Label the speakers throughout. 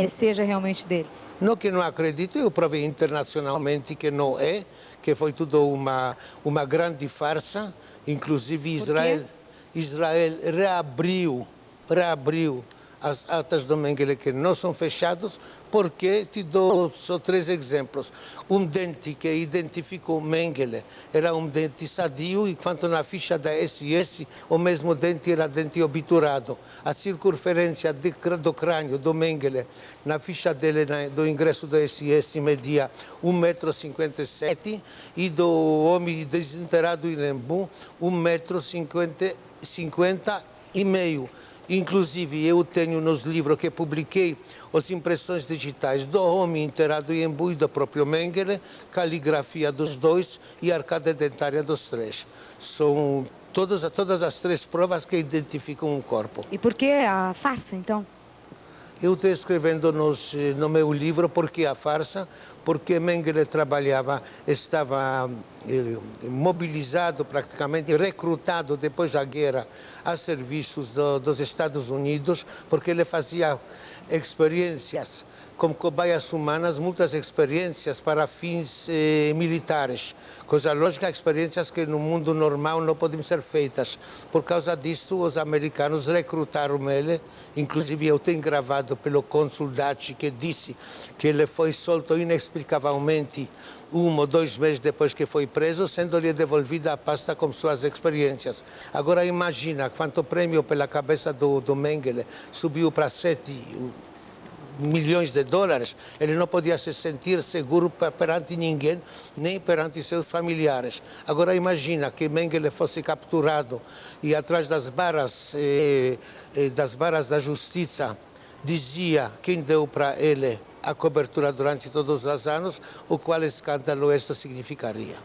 Speaker 1: seja realmente dele?
Speaker 2: Não que não acredito, eu provei internacionalmente que não é, que foi tudo uma grande farsa. Inclusive Israel reabriu as atas do Mengele que não são fechadas, porque te dou só 3 exemplos. Um dente que identificou Mengele era um dente sadio, enquanto na ficha da SS o mesmo dente era dente obturado. A circunferência do crânio do Mengele na ficha dele do ingresso da SS media 1,57 m e do homem desenterrado em Embu 1,50 m. Inclusive, eu tenho nos livros que publiquei as impressões digitais do homem enterrado em Embu e do próprio Mengele, caligrafia dos dois e arcada dentária dos 3. São todas as 3 provas que identificam um corpo.
Speaker 1: E por que a farsa, então?
Speaker 2: Eu estou escrevendo no meu livro porque a farsa, porque Mengele estava mobilizado praticamente, recrutado depois da guerra a serviços dos Estados Unidos, porque ele fazia experiências como cobaias humanas, muitas experiências para fins militares. Coisa lógica, experiências que no mundo normal não podem ser feitas. Por causa disso, os americanos recrutaram ele. Inclusive, eu tenho gravado pelo cônsul Daci, que disse que ele foi solto inexplicavelmente 1 ou 2 meses depois que foi preso, sendo-lhe devolvida a pasta com suas experiências. Agora imagina quanto prêmio pela cabeça do Mengele subiu para 7 milhões de dólares, ele não podia se sentir seguro perante ninguém, nem perante seus familiares. Agora imagina que Mengele fosse capturado e atrás das barras da justiça dizia quem deu para ele a cobertura durante todos os anos, o qual escândalo isso significaria.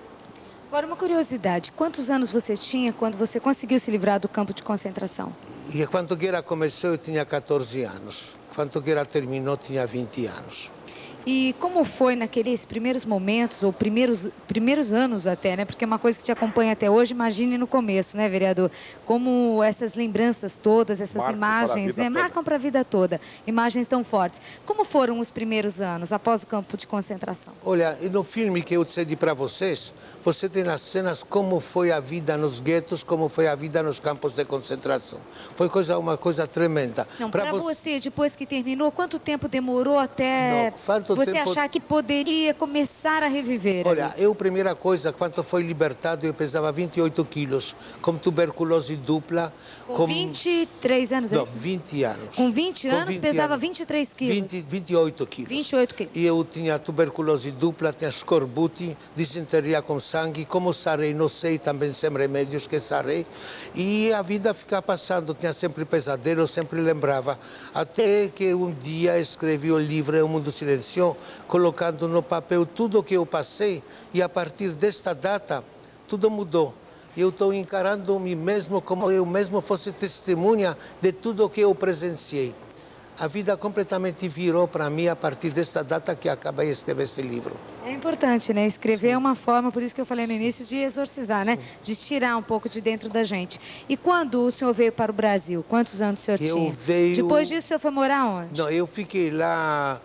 Speaker 1: Agora, uma curiosidade, quantos anos você tinha quando você conseguiu se livrar do campo de concentração?
Speaker 2: E quando a guerra começou, eu tinha 14 anos. Quando a guerra terminou, tinha 20 anos.
Speaker 1: E como foi naqueles primeiros momentos, ou primeiros anos até, né? Porque é uma coisa que te acompanha até hoje, imagine no começo, né, vereador? Como essas lembranças todas, essas imagens, né? Marcam para a vida toda, imagens tão fortes. Como foram os primeiros anos após o campo de concentração?
Speaker 2: Olha, no filme que eu cedi para vocês, você tem as cenas como foi a vida nos guetos, como foi a vida nos campos de concentração. Foi uma coisa tremenda.
Speaker 1: Não, para você, depois que terminou, quanto tempo demorou até... Você achar que poderia começar a reviver?
Speaker 2: Olha, a primeira coisa, quando foi libertado, eu pesava 28 quilos, com tuberculose dupla.
Speaker 1: Com 23 anos, é
Speaker 2: não,
Speaker 1: isso?
Speaker 2: 20 anos.
Speaker 1: Com 20 anos, pesava 23 quilos?
Speaker 2: 28 quilos.
Speaker 1: 28 quilos.
Speaker 2: E eu tinha tuberculose dupla, tinha escorbuto, disenteria com sangue. Como sarei, não sei, também sem remédios que sarei. E a vida fica passando, tinha sempre pesadelo, sempre lembrava. Até que um dia escrevi o livro O Mundo Silencioso, colocando no papel tudo o que eu passei, e a partir desta data tudo mudou. Eu estou encarando mim mesmo como eu mesmo fosse testemunha de tudo o que eu presenciei. A vida completamente virou para mim a partir desta data que acabei de escrever esse livro.
Speaker 1: É importante, né? Escrever é uma forma, por isso que eu falei no início, de exorcizar, né? De tirar um pouco de dentro da gente. E quando o senhor veio para o Brasil, quantos anos o senhor tinha? Depois disso, o senhor foi morar onde?
Speaker 2: Não, eu fiquei lá,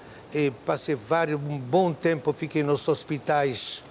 Speaker 2: passei um bom tempo, fiquei nos hospitais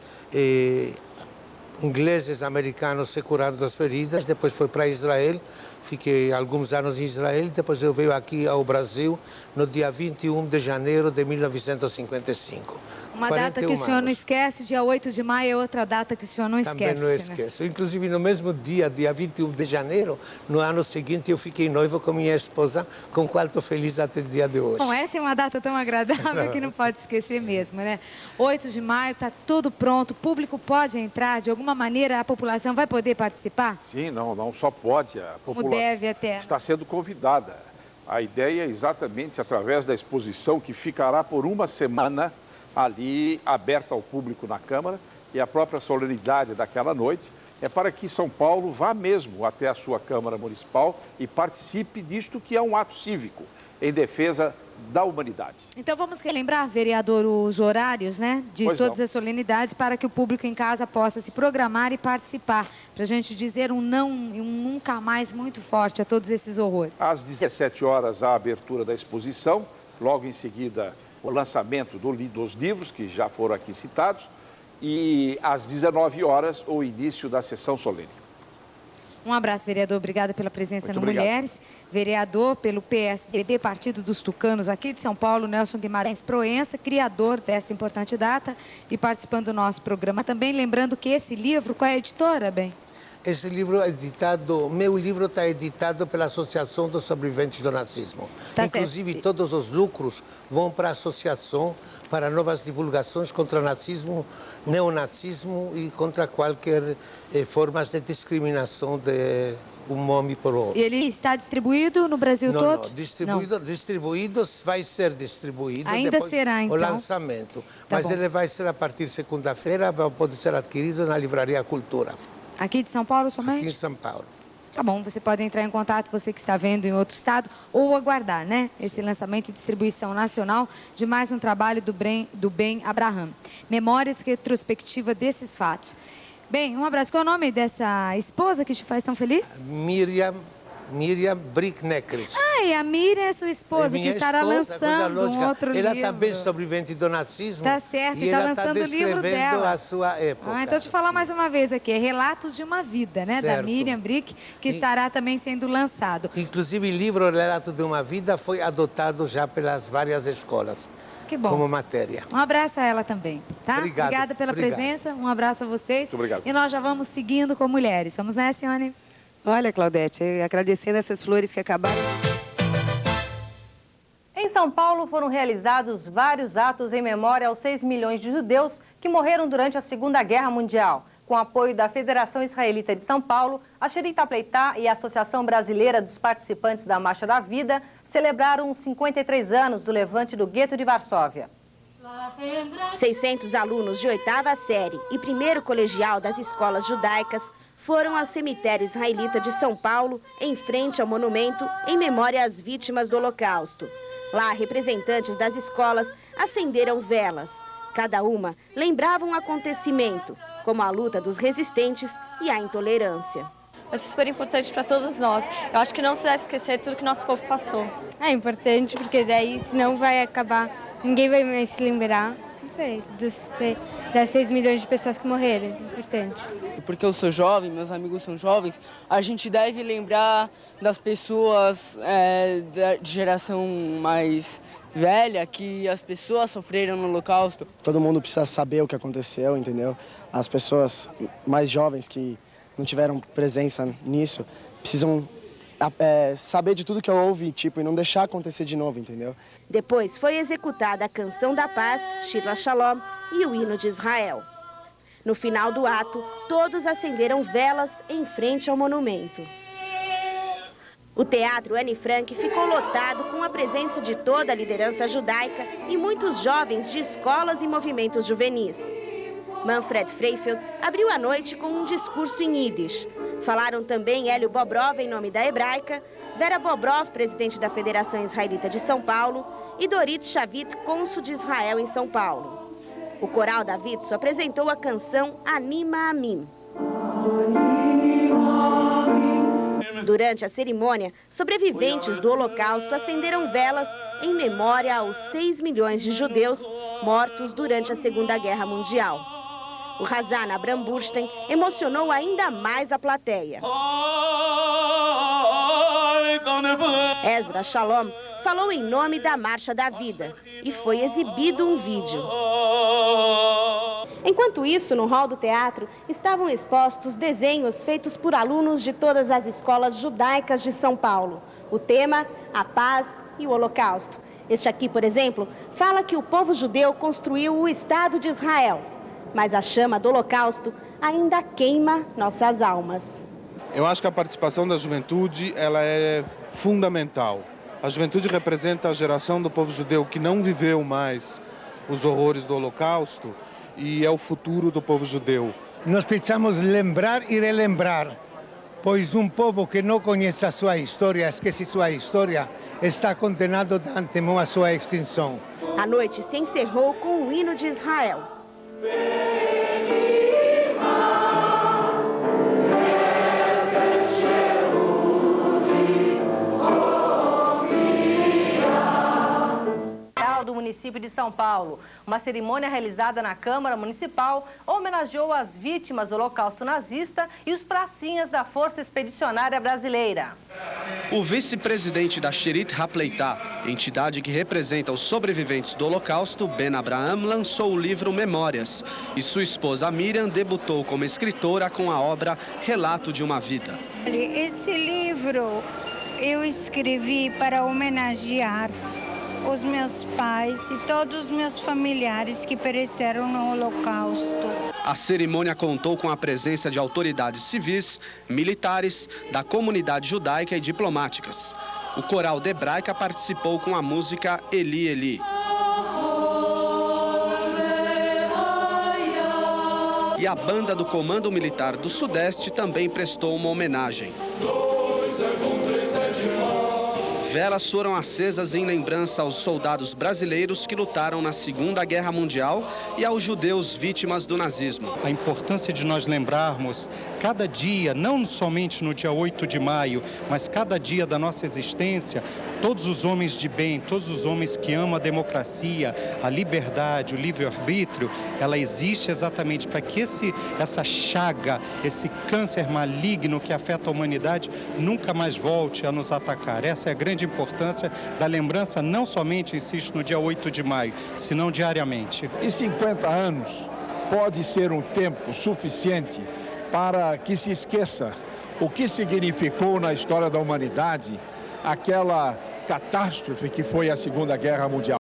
Speaker 2: ingleses, americanos, se curando das feridas. Depois fui para Israel, fiquei alguns anos em Israel. Depois eu veio aqui ao Brasil no dia 21 de janeiro de 1955.
Speaker 1: Uma data que o senhor não esquece, dia 8 de maio é outra data que o senhor não esquece.
Speaker 2: Também não esqueço. Né? Inclusive, no mesmo dia 21 de janeiro, no ano seguinte, eu fiquei noivo com minha esposa, com qual estou feliz até o dia de hoje.
Speaker 1: Bom, essa é uma data tão agradável que não pode esquecer mesmo, né? 8 de maio, está tudo pronto, o público pode entrar, de alguma maneira a população vai poder participar?
Speaker 3: Sim, não só pode, a população
Speaker 1: como deve até.
Speaker 3: Está sendo convidada. A ideia é exatamente através da exposição que ficará por uma semana ali aberta ao público na Câmara, e a própria solenidade daquela noite é para que São Paulo vá mesmo até a sua Câmara Municipal e participe disto que é um ato cívico em defesa da humanidade.
Speaker 1: Então vamos relembrar, vereador, os horários, né, de todas as solenidades para que o público em casa possa se programar e participar, para a gente dizer um não e um nunca mais muito forte a todos esses horrores.
Speaker 3: Às 17 horas, a abertura da exposição. logo em seguida o lançamento dos livros que já foram aqui citados e às 19 horas o início da sessão solene.
Speaker 1: Um abraço, vereador. Obrigada pela presença
Speaker 3: Muito
Speaker 1: no
Speaker 3: obrigado.
Speaker 1: Mulheres. Vereador pelo PSDB, Partido dos Tucanos, aqui de São Paulo, Nelson Guimarães Proença, criador dessa importante data e participando do nosso programa. Também lembrando que esse livro, qual é a editora, bem?
Speaker 2: Esse livro é editado, meu livro está editado pela Associação dos Sobreviventes do Nazismo.
Speaker 1: Tá
Speaker 2: Inclusive,
Speaker 1: certo.
Speaker 2: todos os lucros vão para a associação para novas divulgações contra nazismo, neonazismo e contra qualquer formas de discriminação de um homem por outro.
Speaker 1: E ele está distribuído no Brasil todo?
Speaker 2: Não, distribuído, vai ser distribuído
Speaker 1: Ainda
Speaker 2: depois
Speaker 1: será, então.
Speaker 2: o lançamento. Mas
Speaker 1: bom.
Speaker 2: ele vai ser a partir de segunda-feira, pode ser adquirido na Livraria Cultura,
Speaker 1: Aqui de São Paulo somente?
Speaker 2: aqui em São Paulo.
Speaker 1: Tá bom, você pode entrar em contato, você que está vendo em outro estado, ou aguardar, né? Esse lançamento e distribuição nacional de mais um trabalho do Bem Abraham. Memórias retrospectiva desses fatos. Bem, um abraço. Qual é o nome dessa esposa que te faz tão feliz?
Speaker 2: Miriam Brickneckers.
Speaker 1: Ai, a Miriam é sua esposa, que
Speaker 2: minha
Speaker 1: estará
Speaker 2: esposa, coisa
Speaker 1: lançando um
Speaker 2: lógica.
Speaker 1: outro
Speaker 2: Ela
Speaker 1: livro.
Speaker 2: também sobrevivente do nazismo.
Speaker 1: Tá certo, e
Speaker 2: e
Speaker 1: tá
Speaker 2: ela está
Speaker 1: lançando o livro
Speaker 2: descrevendo
Speaker 1: dela.
Speaker 2: a sua época.
Speaker 1: Então deixa eu falar mais uma vez aqui, é Relatos de uma Vida, né? Da
Speaker 2: Certo.
Speaker 1: Miriam Brick, que estará também sendo lançado.
Speaker 2: Inclusive, o livro Relato de uma Vida foi adotado já pelas várias escolas.
Speaker 1: Que bom.
Speaker 2: Como matéria.
Speaker 1: Um abraço a ela também, tá?
Speaker 2: Obrigado.
Speaker 1: Obrigada pela
Speaker 2: Obrigado.
Speaker 1: presença, um abraço a vocês.
Speaker 3: Muito obrigado.
Speaker 1: E nós já vamos seguindo com mulheres. Vamos nessa, Ione?
Speaker 4: Olha, Claudete, agradecendo essas flores que acabaram.
Speaker 5: Em São Paulo foram realizados vários atos em memória aos 6 milhões de judeus que morreram durante a Segunda Guerra Mundial. Com apoio da Federação Israelita de São Paulo, a Sherita Pleitá e a Associação Brasileira dos Participantes da Marcha da Vida celebraram os 53 anos do levante do gueto de Varsóvia.
Speaker 6: 600 alunos de 8ª série e primeiro colegial das escolas judaicas foram ao cemitério israelita de São Paulo, em frente ao monumento em memória às vítimas do Holocausto. Lá, representantes das escolas acenderam velas. Cada uma lembrava um acontecimento, como a luta dos resistentes e a intolerância.
Speaker 7: Vai ser super importante para todos nós. Eu acho que não se deve esquecer tudo que nosso povo passou.
Speaker 8: É importante porque daí, senão vai acabar, ninguém vai mais se lembrar, não sei, das 6 milhões de pessoas que morreram, é importante.
Speaker 9: Porque eu sou jovem, meus amigos são jovens, a gente deve lembrar das pessoas de geração mais velha, que as pessoas sofreram no Holocausto.
Speaker 10: Todo mundo precisa saber o que aconteceu, entendeu? As pessoas mais jovens que não tiveram presença nisso precisam saber de tudo que houve, e não deixar acontecer de novo, entendeu?
Speaker 6: Depois foi executada a Canção da Paz, Shir LaShalom, e o Hino de Israel. No final do ato, todos acenderam velas em frente ao monumento. O Teatro Anne Frank ficou lotado com a presença de toda a liderança judaica e muitos jovens de escolas e movimentos juvenis. Manfred Freifeld abriu a noite com um discurso em Yiddish. Falaram também Hélio Bobrov, em nome da Hebraica, Vera Bobrov, presidente da Federação Israelita de São Paulo, e Dorit Shavit, cônsul de Israel em São Paulo. O coral da Vitso apresentou a canção Anima Amim. Durante a cerimônia, sobreviventes do Holocausto acenderam velas em memória aos 6 milhões de judeus mortos durante a Segunda Guerra Mundial. O Hazan Abram Burstein emocionou ainda mais a plateia. Ezra Shalom falou em nome da Marcha da Vida e foi exibido um vídeo. Enquanto isso, no hall do teatro, estavam expostos desenhos feitos por alunos de todas as escolas judaicas de São Paulo. O tema, a paz e o Holocausto. Este aqui, por exemplo, fala que o povo judeu construiu o Estado de Israel, mas a chama do Holocausto ainda queima nossas almas.
Speaker 11: Eu acho que a participação da juventude ela é fundamental. A juventude representa a geração do povo judeu que não viveu mais os horrores do Holocausto e é o futuro do povo judeu.
Speaker 2: Nós precisamos lembrar e relembrar, pois um povo que não conhece a sua história, esquece sua história, está condenado de antemão à sua extinção.
Speaker 6: A noite se encerrou com o hino de Israel.
Speaker 5: município de São Paulo. Uma cerimônia realizada na Câmara Municipal homenageou as vítimas do Holocausto nazista e os pracinhas da Força Expedicionária Brasileira.
Speaker 12: O vice-presidente da Sherit HaPleitah, entidade que representa os sobreviventes do Holocausto, Ben Abraham, lançou o livro Memórias. E sua esposa Miriam debutou como escritora com a obra Relato de uma Vida.
Speaker 13: Esse livro eu escrevi para homenagear os meus pais e todos os meus familiares que pereceram no Holocausto.
Speaker 12: A cerimônia contou com a presença de autoridades civis, militares, da comunidade judaica e diplomáticas. O coral de hebraica participou com a música Eli Eli. E a banda do Comando Militar do Sudeste também prestou uma homenagem. Velas foram acesas em lembrança aos soldados brasileiros que lutaram na Segunda Guerra Mundial e aos judeus vítimas do nazismo.
Speaker 14: A importância de nós lembrarmos cada dia, não somente no dia 8 de maio, mas cada dia da nossa existência, todos os homens de bem, todos os homens que amam a democracia, a liberdade, o livre-arbítrio, ela existe exatamente para que essa chaga, esse câncer maligno que afeta a humanidade nunca mais volte a nos atacar. Essa é a grande importância da lembrança, não somente, insisto, no dia 8 de maio, senão diariamente.
Speaker 15: E 50 anos pode ser um tempo suficiente para que se esqueça o que significou na história da humanidade aquela catástrofe que foi a Segunda Guerra Mundial.